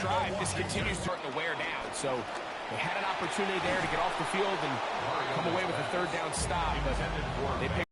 drive, this continues to wear down. So they had an opportunity there to get off the field and come away with a third down stop, but they picked.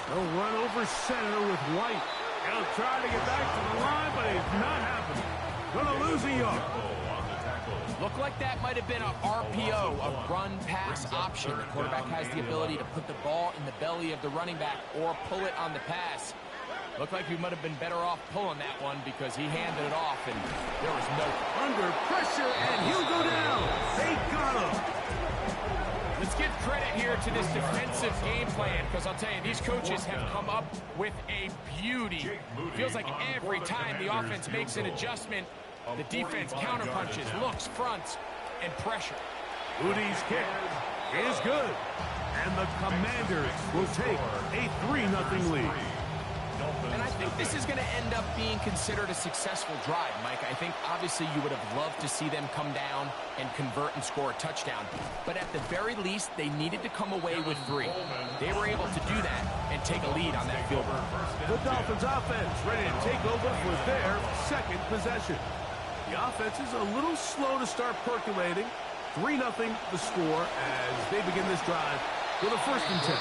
They'll run over center with White. He'll try to get back to the line, but it's not happening. Gonna lose a yard. Looked like that might have been a RPO, a run-pass option. The quarterback has the ability to put the ball in the belly of the running back or pull it on the pass. Looked like he might have been better off pulling that one because he handed it off, and there was no... Under pressure, and he'll go down. They got him. Let's give credit here to this defensive game plan, because I'll tell you, these coaches have come up with a beauty. Feels like every time the offense makes an adjustment, the defense counterpunches, looks, fronts, and pressure. Udi's kick is good, and the Commanders will take a 3-0 lead. And I think this is going to end up being considered a successful drive, Mike. I think obviously you would have loved to see them come down and convert and score a touchdown. But at the very least, they needed to come away with 3. They were able to do that and take a lead on that field goal. The Dolphins offense ready to take over for their second possession. The offense is a little slow to start percolating. 3-0 the score as they begin this drive with a 1st and 10.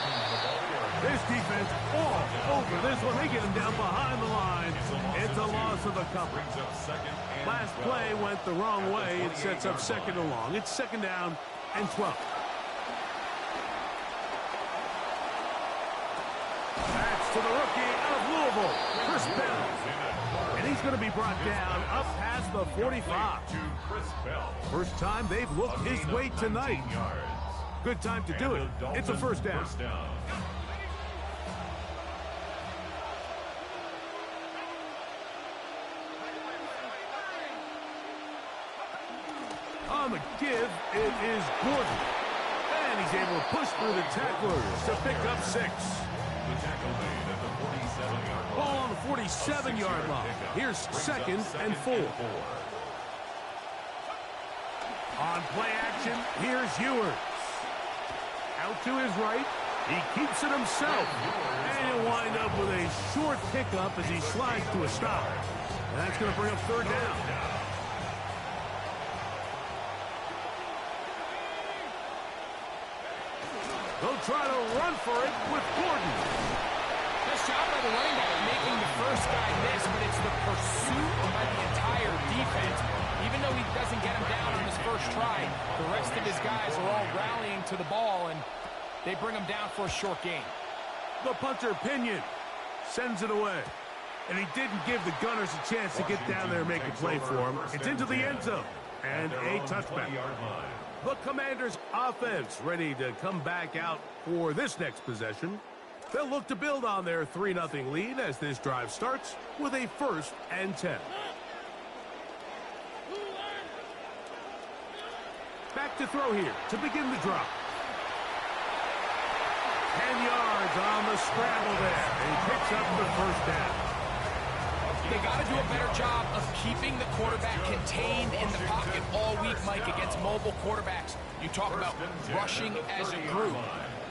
This defense all over this one. They get him down behind the line. It's a loss of a couple. Last play went the wrong way. It sets up 2nd and long. It's 2nd down and 12. That's to the rookie out of Louisville, Chris Bell. And he's going to be brought down up past the 45. First time they've looked his way tonight. Good time to do it. It's a 1st down. On the give, it is Gordon. And he's able to push through the tacklers to pick up 6. Ball on the 47-yard line. Here's 2nd and 4. On play action, here's Ewers. Out to his right. He keeps it himself. And he'll wind up with a short pickup as he slides to a stop. And that's going to bring up 3rd down. They'll try to run for it with Gordon. The Nice job by the running back making the first guy miss, but it's the pursuit by the entire defense. Even though he doesn't get him down on his first try, the rest of his guys are all rallying to the ball, and they bring him down for a short gain. The punter, Pinion, sends it away. And he didn't give the Gunners a chance to get down there and make a play for him. It's into the end zone. And a touchback. The Commanders' offense ready to come back out for this next possession. They'll look to build on their 3-0 lead as this drive starts with a 1st and 10. Back to throw here to begin the drop. 10 yards on the scramble there. And he picks up the 1st down. They got to do a better job of keeping the quarterback contained in the pocket all week, Mike, against mobile quarterbacks. You talk about rushing as a group.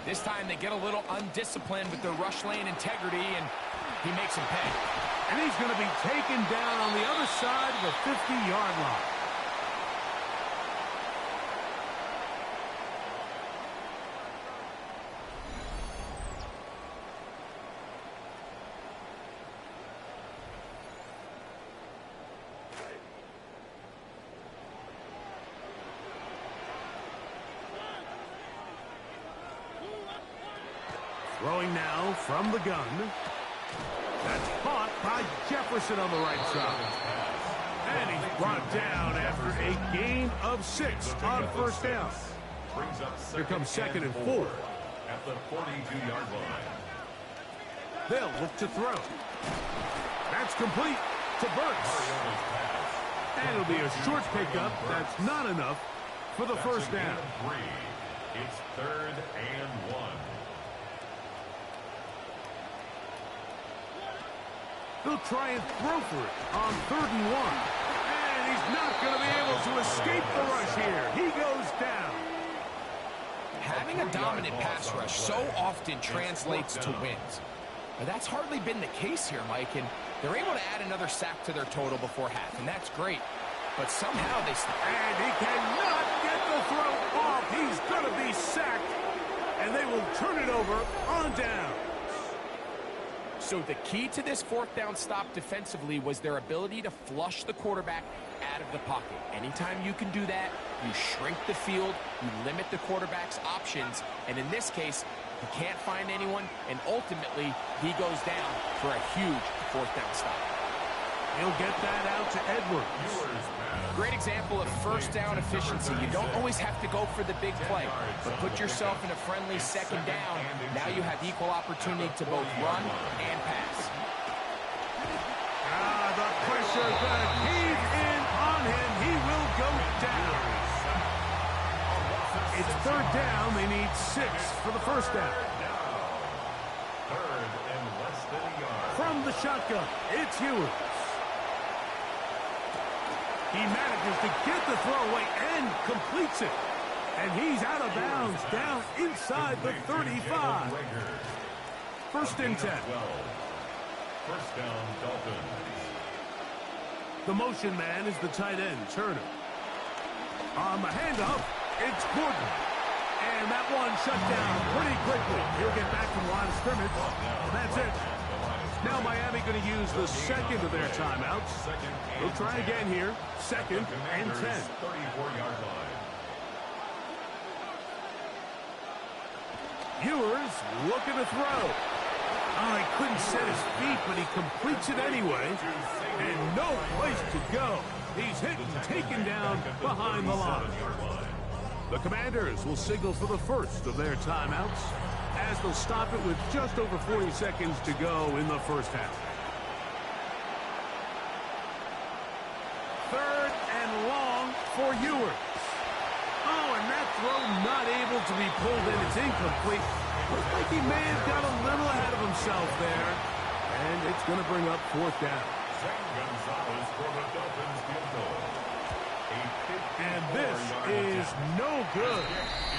This time they get a little undisciplined with their rush lane integrity, and he makes him pay. And he's going to be taken down on the other side of the 50-yard line. Throwing now from the gun. That's caught by Jefferson on the right side. And he's brought down after a gain of 6 on 1st down. Here comes 2nd and 4. At the 42-yard line. They'll look to throw. That's complete to Burks. And it'll be a short pickup. That's not enough for the 1st down. It's 3rd and 1. They'll try and throw for it on 3rd and 1. And he's not going to be able to escape the rush here. He goes down. Having a dominant pass rush so often translates to wins. But that's hardly been the case here, Mike, and they're able to add another sack to their total before half, and that's great. But somehow they... And he cannot get the throw off. He's going to be sacked, and they will turn it over on down. So the key to this 4th down stop defensively was their ability to flush the quarterback out of the pocket. Anytime you can do that, you shrink the field, you limit the quarterback's options, and in this case, he can't find anyone, and ultimately, he goes down for a huge 4th down stop. He'll get that out to Edwards. Great example of 1st down efficiency. You don't always have to go for the big play, but put yourself in a friendly 2nd down. Now you have equal opportunity to both run and pass. The pressure is going to cave in on him. He will go down. It's 3rd down. They need 6 for the 1st down. 3rd and less than a yard. From the shotgun, it's Hewitt. He manages to get the throw away and completes it. And he's out of bounds down inside the 35. 1st and 10. 1st down, Dolphins. The motion man is the tight end, Turner. On the handoff, it's Gordon. And that one shut down pretty quickly. He'll get back to the line of scrimmage. That's it. Now Miami going to use the 2nd of their timeouts. They'll try again here. 2nd and 10. 34-yard line. Ewers looking to throw. Oh, he couldn't set his feet, but he completes it anyway. And no place to go. He's hit and taken down behind the line. The Commanders will signal for the 1st of their timeouts as they'll stop it with just over 40 seconds to go in the 1st half. 3rd and long for Ewers. Oh, and that throw not able to be pulled in. It's incomplete. Looks like he may have got a little ahead of himself there. And it's going to bring up 4th down. Gonzalez for the Dolphins field goal. And this is no good.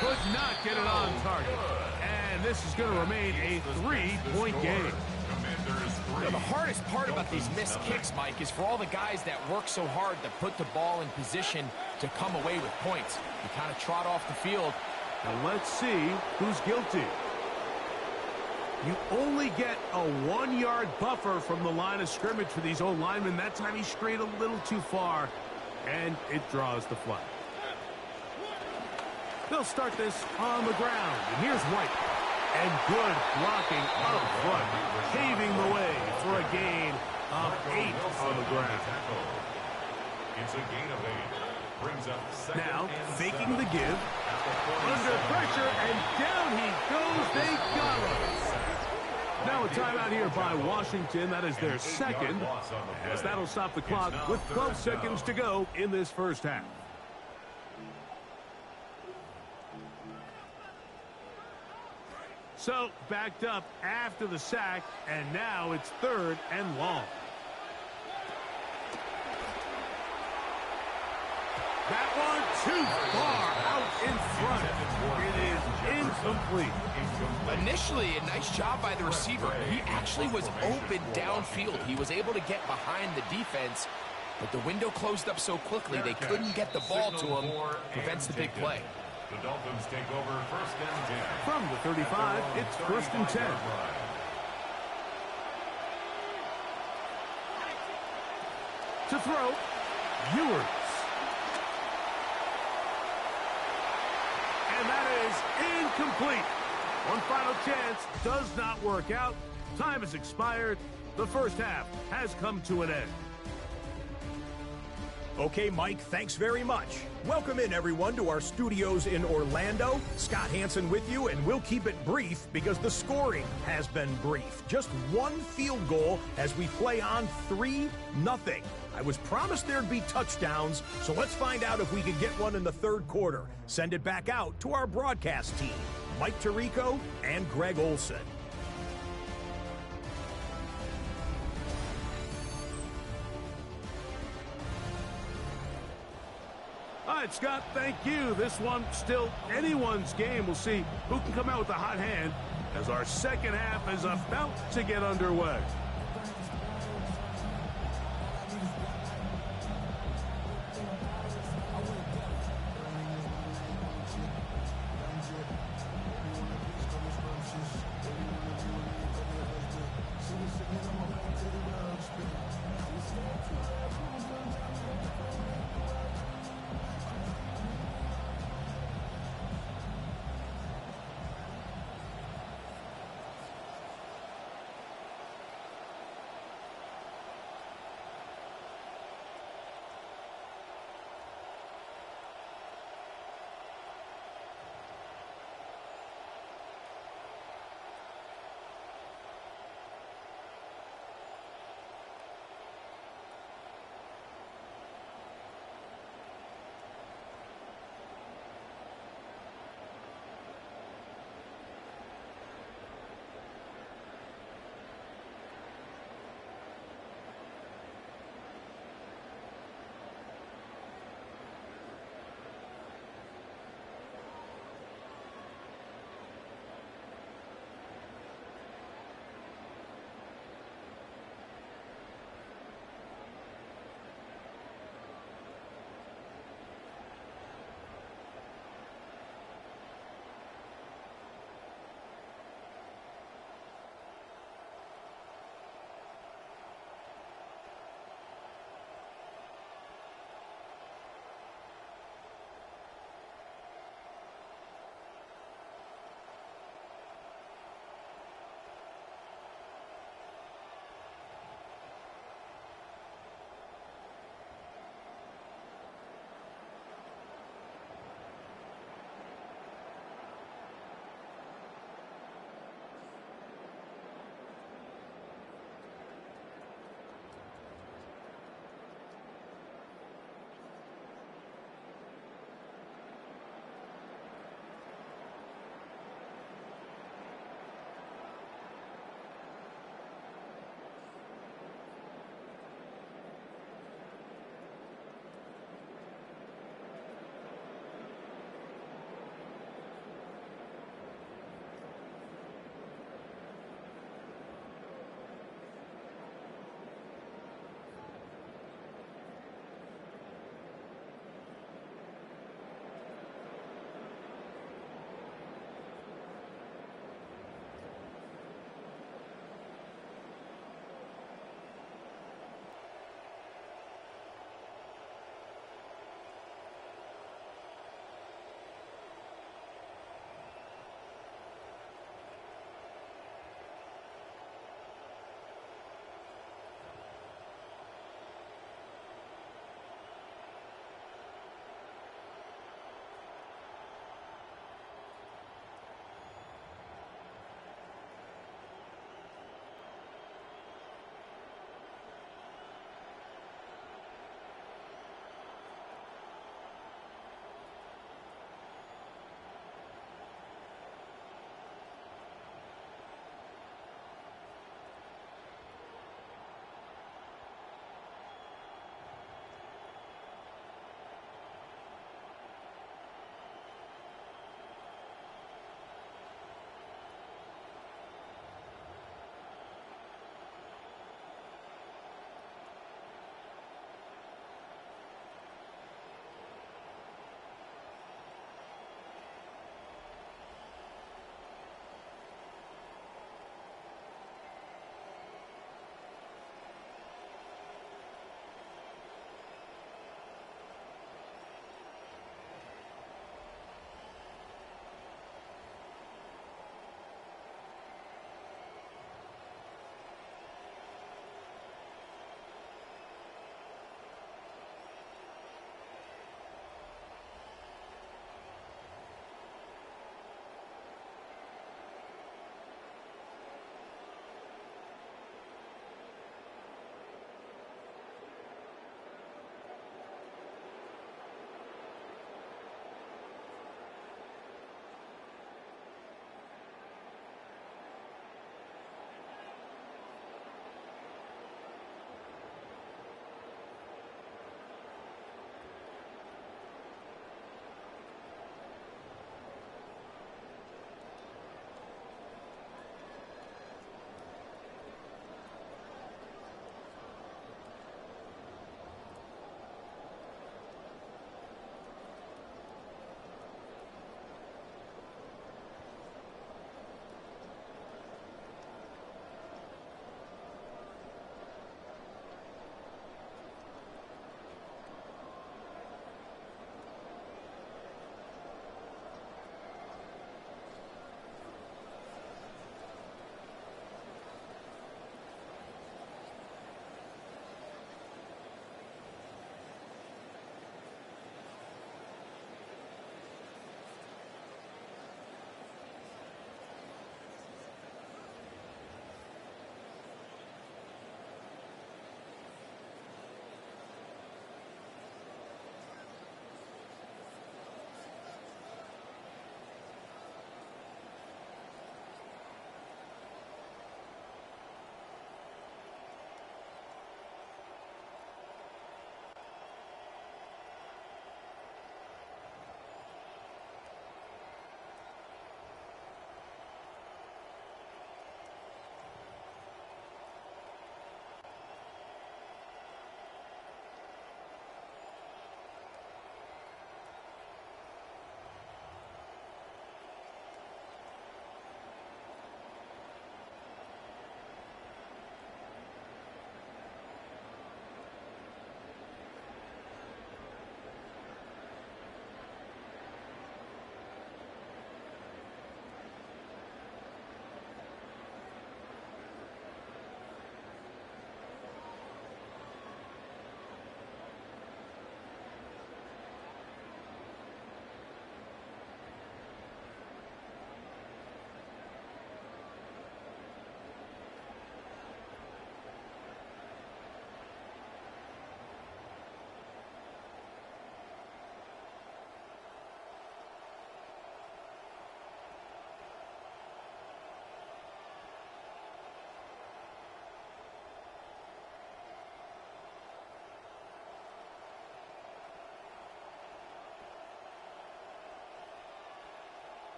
Could not get it on target. And this is going to remain a 3-point game. You know, the hardest part about these missed kicks, Mike, is for all the guys that work so hard to put the ball in position to come away with points. You kind of trot off the field. And let's see who's guilty. You only get a 1-yard buffer from the line of scrimmage for these old linemen. That time he strayed a little too far, and it draws the flag. They'll start this on the ground, and here's White. And good blocking up front, paving the way for a gain of 8 on the ground. It's a gain of 8. Brings up second. Now, faking the give. Under pressure, and down he goes. They got him. Now a timeout here by Washington. That is their second, as that'll stop the clock with 12 seconds to go in this first half. So, backed up after the sack, and now it's 3rd and long. That one too far out in front. It is incomplete. Initially, a nice job by the receiver. He actually was open downfield. He was able to get behind the defense, but the window closed up so quickly they couldn't get the ball to him. Prevents the big play. The Dolphins take over 1st and 10. From the 35, it's 1st and 10. To throw, Ewers. And that is incomplete. One final chance does not work out. Time has expired. The first half has come to an end. Okay, Mike, thanks very much. Welcome in, everyone, to our studios in Orlando. Scott Hansen with you, and we'll keep it brief because the scoring has been brief. Just one field goal as we play on 3-0. I was promised there'd be touchdowns, so let's find out if we could get one in the 3rd quarter. Send it back out to our broadcast team, Mike Tirico and Greg Olson. All right, Scott, thank you. This one still anyone's game. We'll see who can come out with a hot hand as our second half is about to get underway.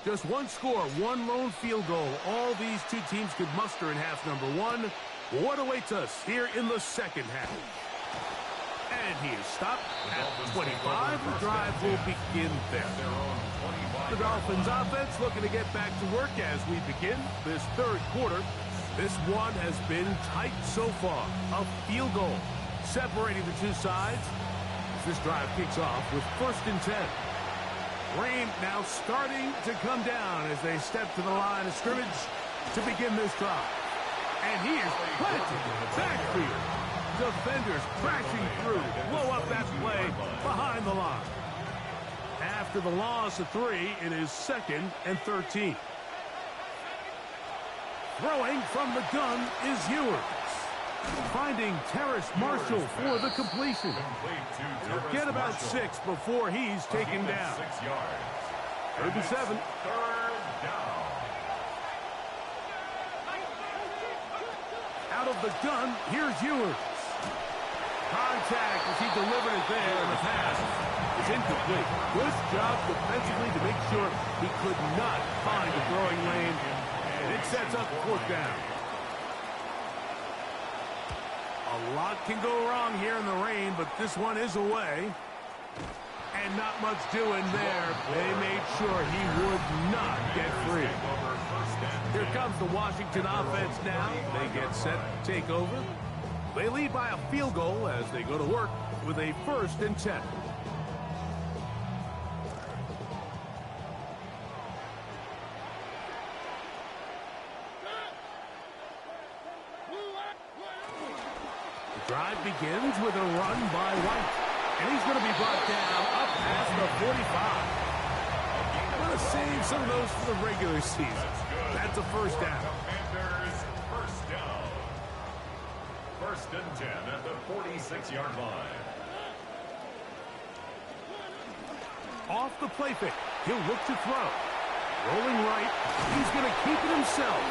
Just one score, one lone field goal. All these two teams could muster in half number one. What awaits us here in the second half? And he is stopped at 25. The drive will begin there. The Dolphins offense looking to get back to work as we begin this third quarter. This one has been tight so far. A field goal separating the two sides. This drive kicks off with 1st and 10. Rain now starting to come down as they step to the line of scrimmage to begin this drive. And he is planted backfield. Defenders crashing through, blow up that play behind the line. After the loss of 3, it is 2nd and 13. Throwing from the gun is Ewers. Finding Terrace Marshall for the completion. He'll get about 6 before he's taken down. 3rd and 7. Out of the gun, here's Ewers. Contact as he delivered it there, and the pass is incomplete. Good job defensively to make sure he could not find the throwing lane, and it sets up 4th down. A lot can go wrong here in the rain, but this one is away. And not much doing there. They made sure he would not get free. Here comes the Washington offense now. They get set to take over. They lead by a field goal as they go to work with a 1st and 10. The drive begins with a run by White. And he's going to be brought down up past the 45. I'm going to save some of those for the regular season. That's a 1st down. Commanders, 1st down. 1st and 10 at the 46-yard line. Off the play fake. He'll look to throw. Rolling right. He's going to keep it himself.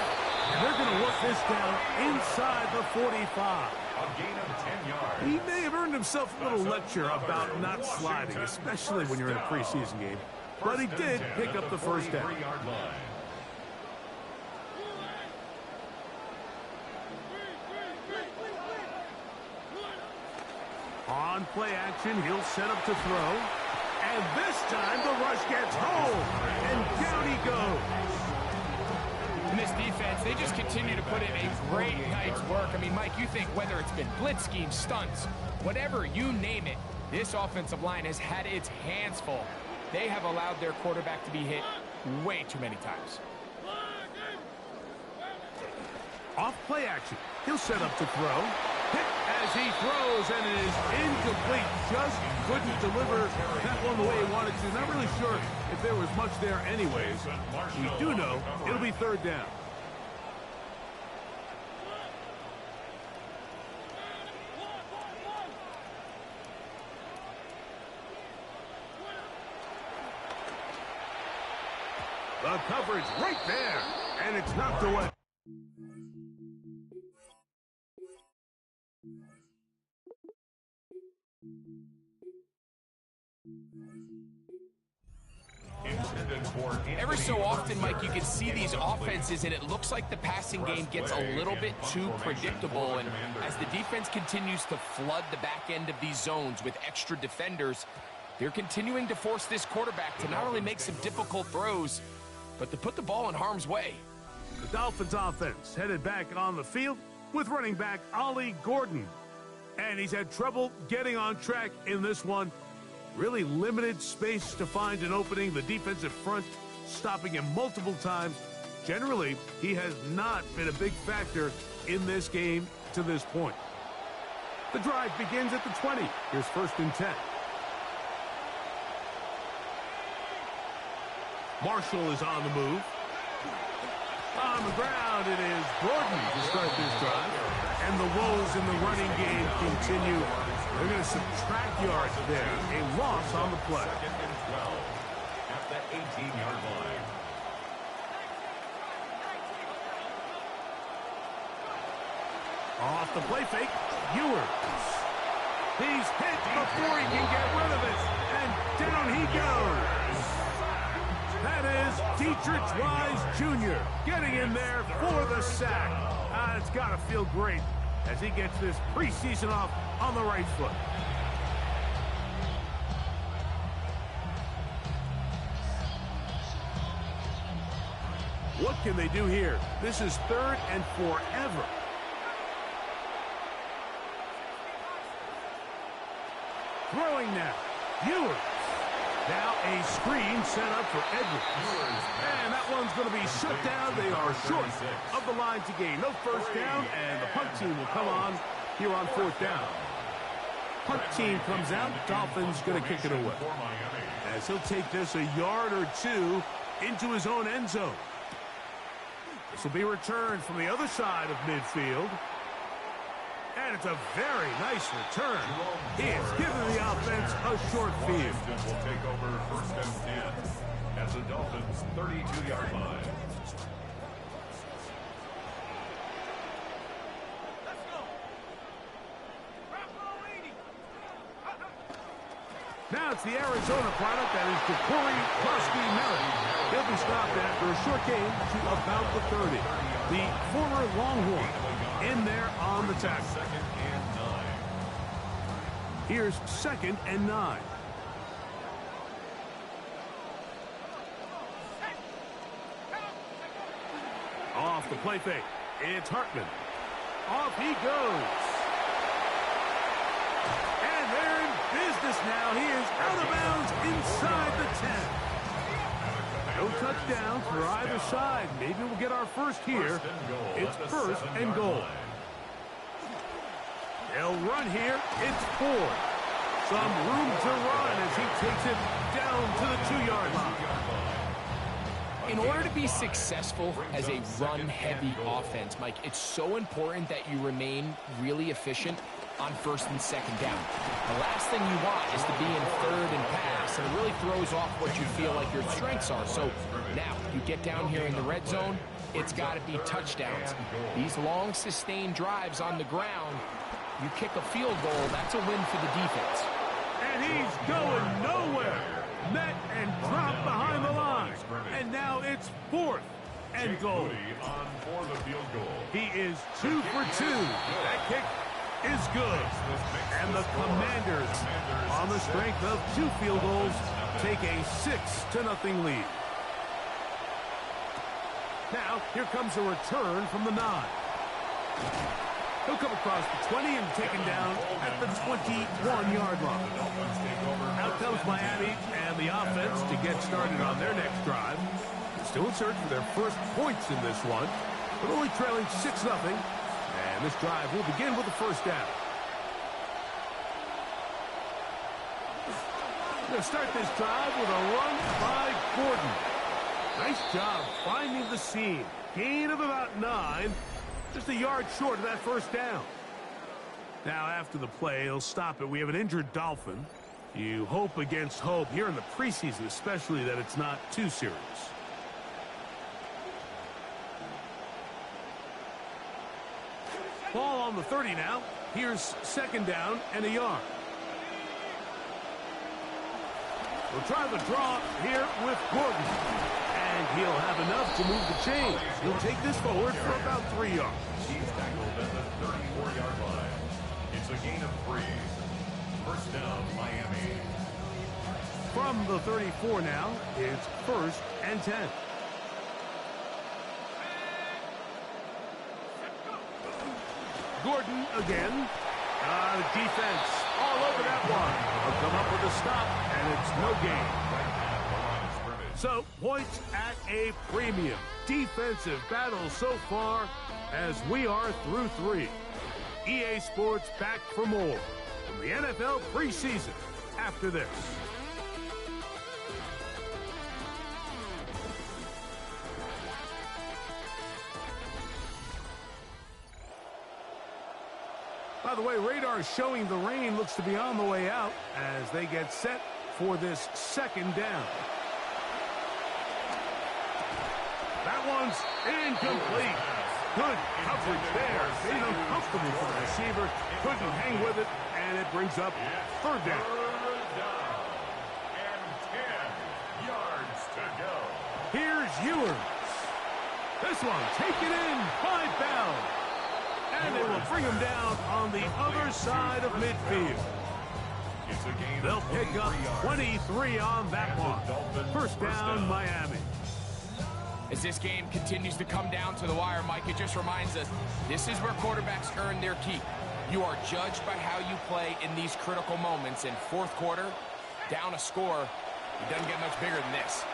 And they're going to work this down inside the 45. A gain of 10 yards. He may have earned himself a little lecture about not sliding, especially when you're in a preseason game. But he did pick up the 1st down. On play action, he'll set up to throw. And this time the rush gets home. And down he goes. And this defense, they just continue to put in a great night's work. I mean, Mike, you think whether it's been blitz schemes, stunts, whatever, you name it, this offensive line has had its hands full. They have allowed their quarterback to be hit way too many times. Off play action. He'll set up to throw. Hit as he throws, and it is incomplete. Just couldn't deliver that one the way he wanted to. Not really sure if there was much there anyways. We do know it'll be 3rd down. The coverage right there, and it's knocked away. Ever so often, Mike, you can see these offenses, and it looks like the passing game gets a little bit too predictable. And as the defense continues to flood the back end of these zones with extra defenders, they're continuing to force this quarterback to not only make some difficult throws, but to put the ball in harm's way. The Dolphins offense headed back on the field with running back Ollie Gordon. And he's had trouble getting on track in this one. Really limited space to find an opening. The defensive front stopping him multiple times. Generally, he has not been a big factor in this game to this point. The drive begins at the 20. Here's 1st and 10. Marshall is on the move. On the ground, it is Gordon to start this drive. And the woes in the running game continue. They're going to subtract yards there. A loss on the play. 2nd and 12 at the 18-yard line. Off the play fake, Ewers. He's hit before he can get rid of it. And down he goes. That is Dietrich Wise Jr. getting in there for the sack. It's got to feel great as he gets this preseason off on the right foot. What can they do here? This is 3rd and forever. Throwing now. Ewers. Now a screen set up for Edwards. And that one's going to be shut down. They are short of the line to gain. No first down, and the punt team will come on here on 4th down. Punt team comes out. Dolphins going to kick it away. As he'll take this a yard or two into his own end zone. This will be returned from the other side of midfield. And it's a very nice return. He has given the offense a short field. Will take over 1st and 10 at the Dolphins' 32-yard line. Now it's the Arizona product, that is Corey Krosky-Merritt. He'll be stopped after a short gain to about the 30. The former Longhorn in there on the tackle. 2nd and 9. Here's 2nd and 9. Off the play fake. It's Hartman. Off he goes. And they're in business now. He is out of bounds inside the 10. No touchdowns for either side. Maybe we'll get our first here. It's 1st and goal. They'll run here. It's 4. Some room to run as he takes it down to the 2-yard line. In order to be successful as a run-heavy offense, Mike, it's so important that you remain really efficient on 1st and 2nd down. The last thing you want is to be in 3rd and pass, and it really throws off what you feel like your strengths are. So now you get down here in the red zone, it's got to be touchdowns. These long, sustained drives on the ground, you kick a field goal, that's a win for the defense. And he's going nowhere. Met and dropped behind the line. And now it's 4th and goal. On for the field goal. He is 2 for 2. That kick is good. And the Commanders, on the strength of 2 field goals, take a 6-0 lead. Now, here comes a return from the 9. He'll come across the 20 and taken down at the 21-yard line. Out comes Miami and the offense to get started on their next drive. Still in search for their first points in this one, but only trailing 6-0. And this drive will begin with the 1st down. Going to start this drive with a run by Gordon. Nice job finding the seam. Gain of about 9. Just a yard short of that 1st down. Now, after the play, he'll stop it. We have an injured Dolphin. You hope against hope here in the preseason, especially, that it's not too serious. Ball on the 30 now. Here's 2nd down and a yard. We'll try the draw here with Gordon. And he'll have enough to move the chains. He'll take this forward for about 3 yards. He's tackled at the 34-yard line. It's a gain of 3. 1st down, Miami. From the 34 now, it's 1st and 10. Gordon again. The defense all over that one. They'll come up with a stop, and it's no gain. So, points at a premium. Defensive battle so far as we are through 3. EA Sports back for more from the NFL preseason after this. By the way, radar showing the rain looks to be on the way out as they get set for this 2nd down. That one's incomplete. Good coverage there. Made it uncomfortable for the receiver. Couldn't hang with it, and it brings up 3rd down. 3rd down. And 10 yards to go. Ewers. This one taken in by Bell. And they will bring him down on the other side of midfield. They'll pick up 23 on that one. First down, Miami. As this game continues to come down to the wire, Mike, it just reminds us, this is where quarterbacks earn their keep. You are judged by how you play in these critical moments. In fourth quarter, down a score, it doesn't get much bigger than this.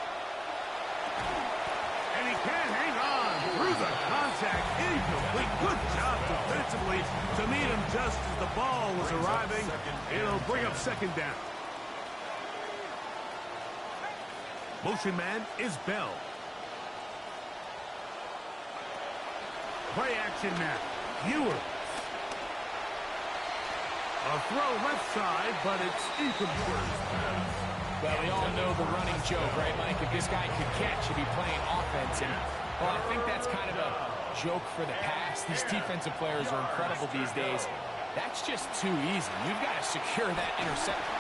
And he can't hang on through the contact. Incomplete. Good job defensively to meet him just as the ball was arriving. It'll bring up second down. Motion man is Bell. Play action now. Ewers. A throw left side, but it's incomplete. Well, we all know the running joke, right, Mike? If this guy could catch, he'd be playing offense. And, well, I think that's kind of a joke for the past. These defensive players are incredible these days. That's just too easy. You've got to secure that interception.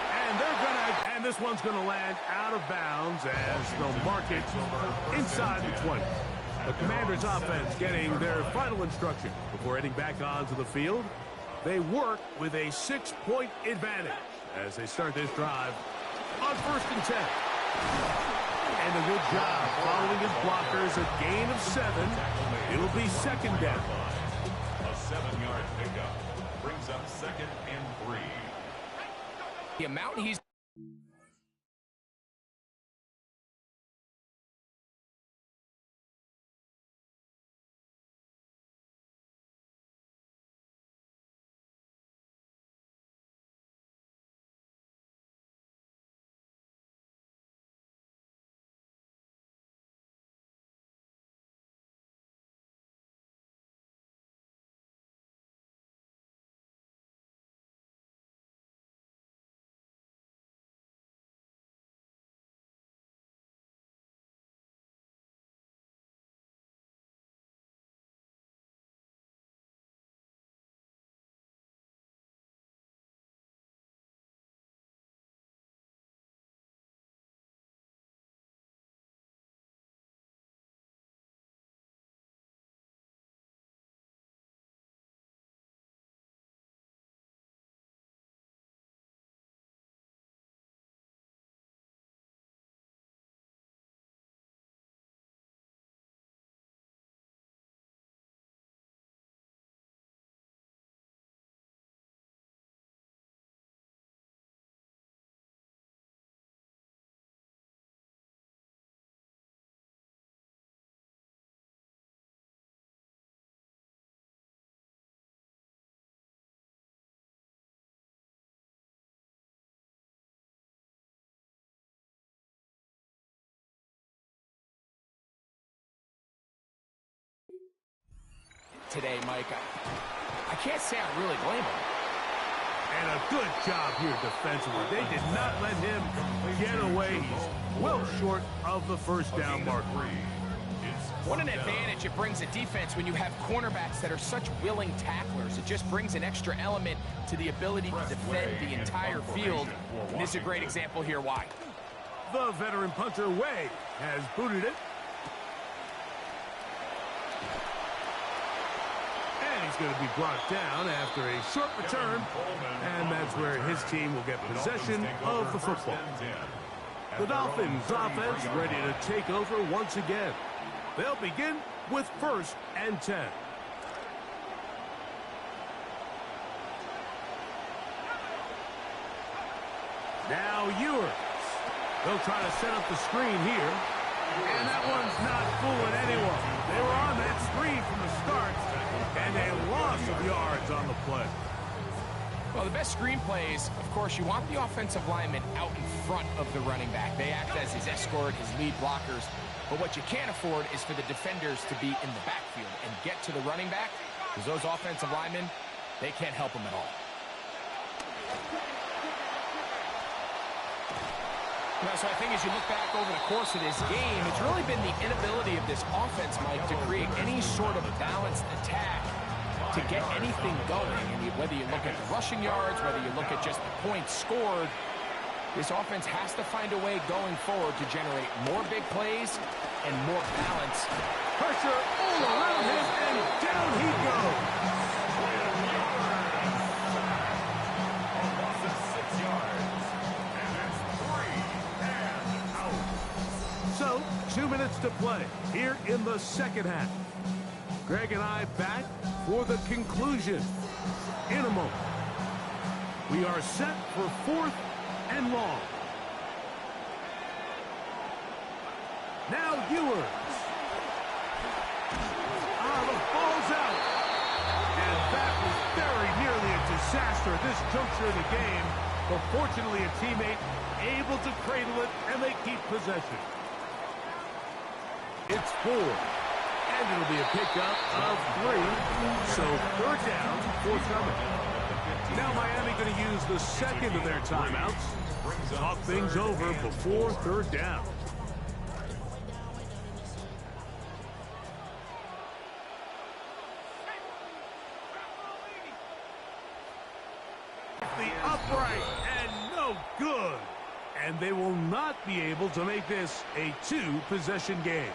And this one's gonna land out of bounds as they'll mark it inside the 20. The Commanders' offense getting their final instruction before heading back onto the field. They work with a 6-point advantage as they start this drive on 1st and 10. And a good job following his blockers, a gain of 7. It'll be second down. A 7-yard pickup brings up 2nd and 3. The amount he's... today, Mike. I can't say I really blame him. And a good job here defensively. They did not let him get away. He's well short of the first down marker. What an advantage it brings a defense when you have cornerbacks that are such willing tacklers. It just brings an extra element to the ability to defend the entire field. And this is a great example here why. The veteran punter, Way, has booted it. And he's going to be brought down after a short return. And that's where his team will get possession of the football. The Dolphins offense ready to take over once again. They'll begin with 1st and 10. Now Ewers. They'll try to set up the screen here. And that one's not fooling anyone. They were on that screen from the start. And a loss of yards on the play. Well, the best screen plays, of course, you want the offensive lineman out in front of the running back. They act as his escort, his lead blockers. But what you can't afford is for the defenders to be in the backfield and get to the running back, because those offensive linemen, they can't help them at all. So I think as you look back over the course of this game, it's really been the inability of this offense, Mike, to create any sort of balanced attack to get anything going. And whether you look at the rushing yards, whether you look at just the points scored, this offense has to find a way going forward to generate more big plays and more balance. Pressure all around him, and down he goes. A loss of 6 yards. And it's 3 and out. So, 2 minutes to play here in the second half. Greg and I back for the conclusion in a moment. We are set for 4th and long. Now Ewers. The ball's out. And that was very nearly a disaster at this juncture of the game. But fortunately, a teammate able to cradle it, and they keep possession. It's 4. And it'll be a pickup of 3. So 3rd down, forthcoming. Now Miami going to use the second of their timeouts. Talk things over before 3rd down. The upright and no good. And they will not be able to make this a 2-possession game.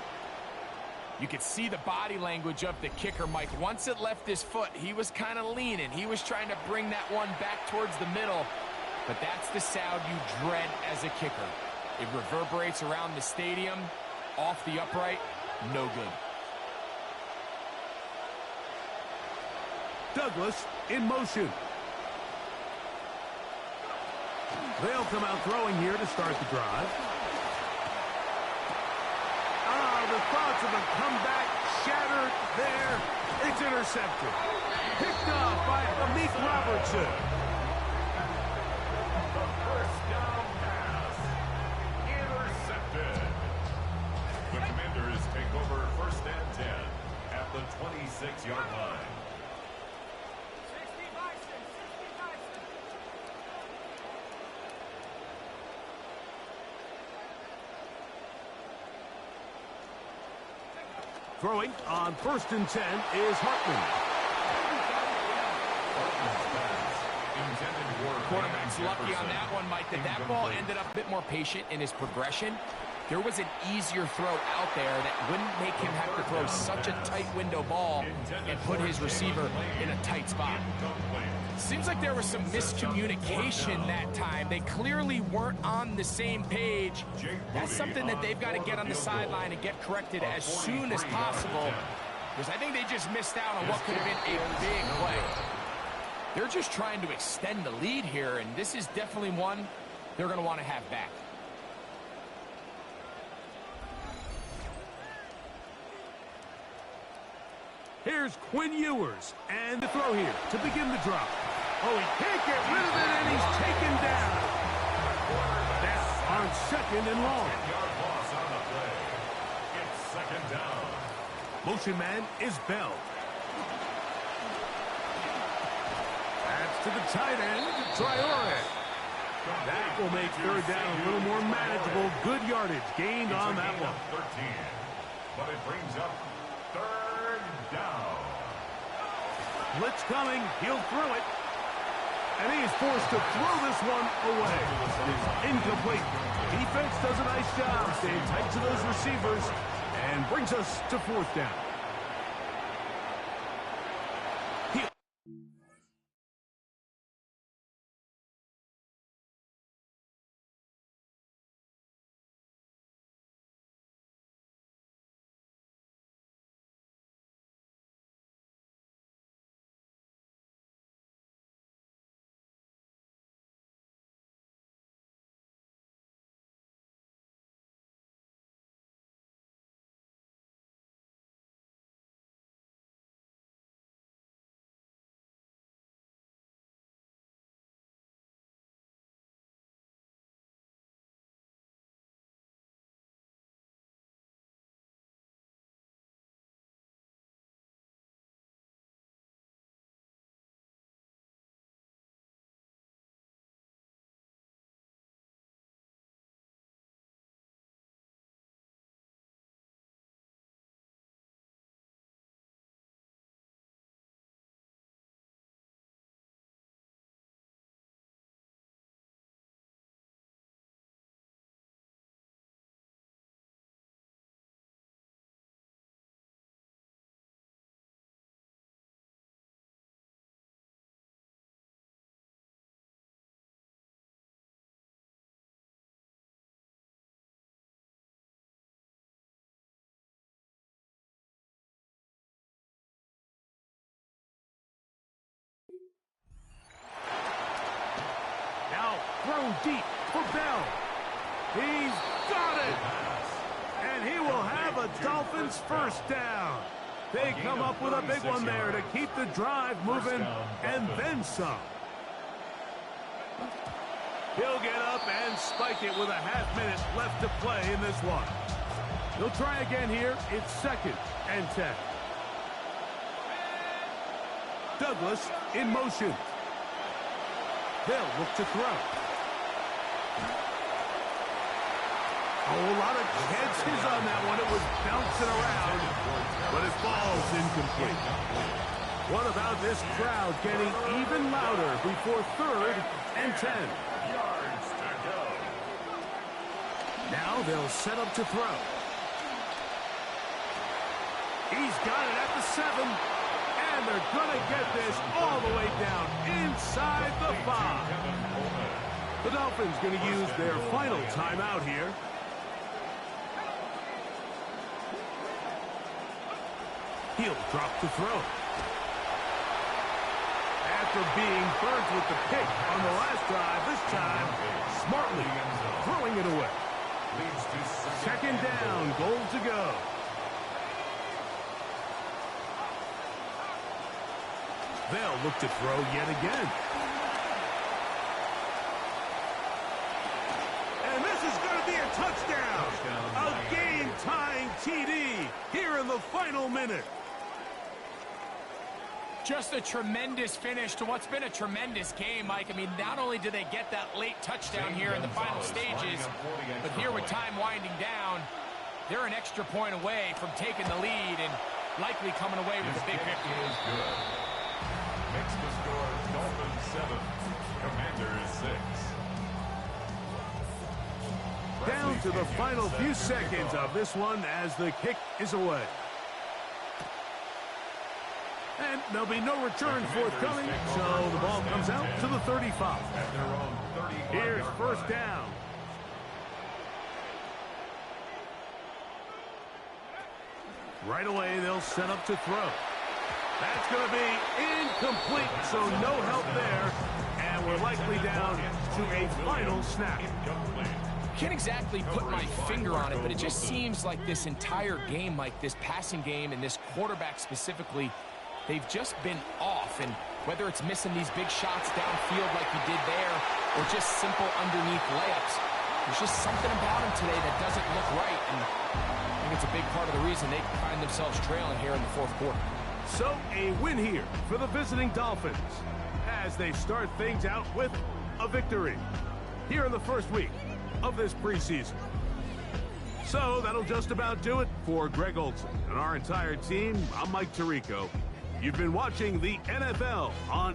You could see the body language of the kicker, Mike. Once it left his foot, he was kind of leaning. He was trying to bring that one back towards the middle. But that's the sound you dread as a kicker. It reverberates around the stadium, off the upright, no good. Douglas in motion. They'll come out throwing here to start the drive. The thoughts of a comeback shattered there. It's intercepted. Picked off by Amik Robertson. The first down pass. Intercepted. The Commanders take over 1st and 10 at the 26-yard line. Throwing on 1st and 10 is Hartman. Quarterback's lucky on that one, Mike, that ball ended up a bit more patient in his progression. There was an easier throw out there that wouldn't make him have to throw such a tight window ball and put his receiver in a tight spot. Seems like there was some miscommunication that time. They clearly weren't on the same page. That's something that they've got to get on the sideline and get corrected as soon as possible, because I think they just missed out on what could have been a big play. They're just trying to extend the lead here, and this is definitely one they're going to want to have back. Here's Quinn Ewers, and the throw here to begin the drop. Oh, he can't get rid of it, and he's taken down. That's on 2nd and long. 10-yard loss on the play. It's 2nd down. Motion man is Bell. That's to the tight end, Traore. That will make 3rd down a little more manageable. Good yardage gained on that one. 13, but it brings up 3rd down. Blitz coming. He'll throw it. And he is forced to throw this one away. It's incomplete. Defense does a nice job staying tight to those receivers and brings us to 4th down. thrown deep for Bell. He's got it. And he will have a Dolphins first down. They come up with a big one there to keep the drive moving and then some. He'll get up and spike it with a half-minute left to play in this one. He'll try again here. It's 2nd and 10. Douglas in motion. They'll look to throw. A lot of chances on that one. It was bouncing around, but it falls incomplete. What about this crowd getting even louder before 3rd and 10? Now they'll set up to throw. He's got it at the 7. And they're going to get this all the way down inside the 5. The Dolphins going to use their final timeout here. He'll drop to throw. After being burnt with the pick on the last drive, this time smartly throwing it away. 2nd down, goal to go. They'll look to throw yet again. And this is going to be a touchdown. A game-tying TD here in the final minute. Just a tremendous finish to what's been a tremendous game, Mike. I mean, not only do they get that late touchdown here in the final stages, but here with time winding down, they're an extra point away from taking the lead and likely coming away with a big victory. Makes the score Dolphins 7, Commanders 6. Down to the final few seconds of this one as the kick is away. And there'll be no return forthcoming, so the ball comes out to the 35. Here's 1st down. Right away, they'll set up to throw. That's going to be incomplete, so no help there. And we're likely down to a final snap. Can't exactly put my finger on it, but it just seems like this entire game, Mike, this passing game and this quarterback specifically, they've just been off. And whether it's missing these big shots downfield like he did there or just simple underneath layups, there's just something about him today that doesn't look right. And I think it's a big part of the reason they find themselves trailing here in the 4th quarter. So a win here for the visiting Dolphins as they start things out with a victory here in the 1st week of this preseason. So that'll just about do it for Greg Olson and our entire team. I'm Mike Tirico. You've been watching the NFL on